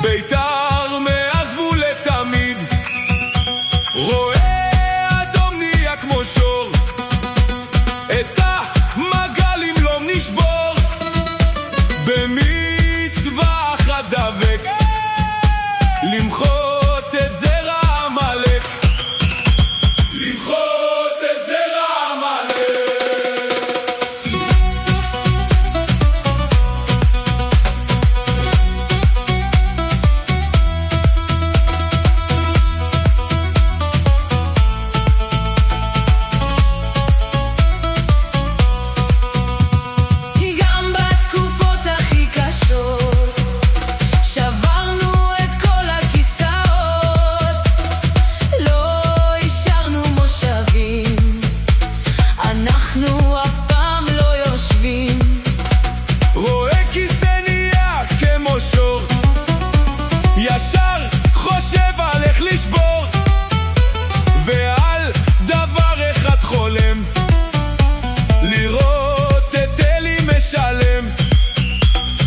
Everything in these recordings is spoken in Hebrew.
בית"ר מאז ולתמיד, רואה אדום נהיה כמו שור, את המגלים לא נשבור, במצווה אחת דבק, למחות את זרע עמלק, למחות את זרע עמלק. ישר חושב על איך לשבור, ועל דבר אחד חולם, לראות את אלי משלם.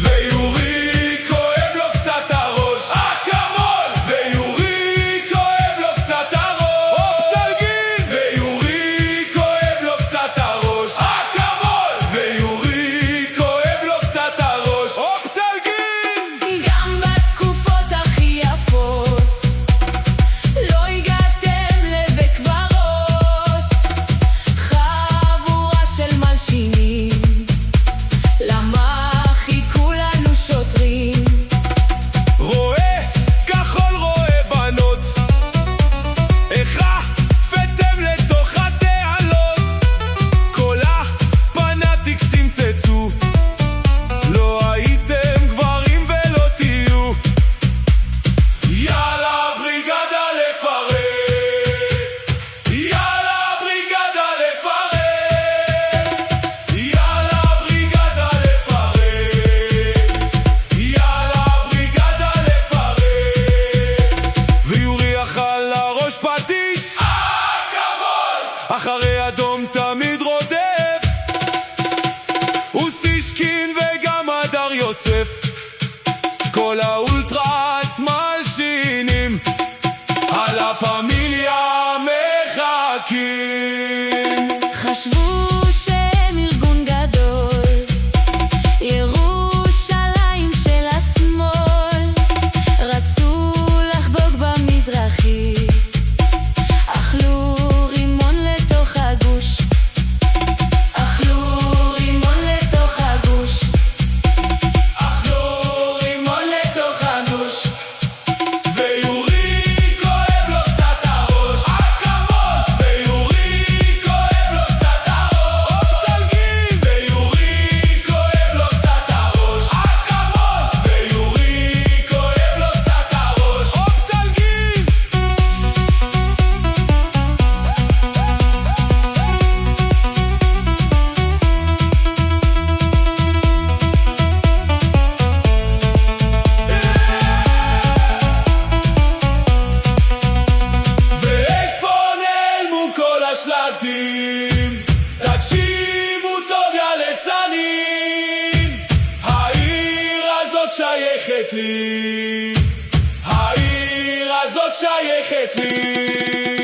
ויורי כואב לו קצת הראש, אקמול! ויורי כואב לו קצת הראש, אופטלגין! ויורי כואב לו קצת הראש, אקמול! ויורי כואב לו קצת הראש, אופטלגין! אחרי אדום תמיד רודף, אוסישקין וגם הדר יוסף, כל האולטרס מלשינים, על הפמיליה מחכים. חשבו שהם ארגון גדול, ירושלים של השמאל, רצו לחגוג במזרחי, אכלו תקשיבו טוב יא ליצנים, העיר הזאת שייכת לי, העיר הזאת שייכת לי.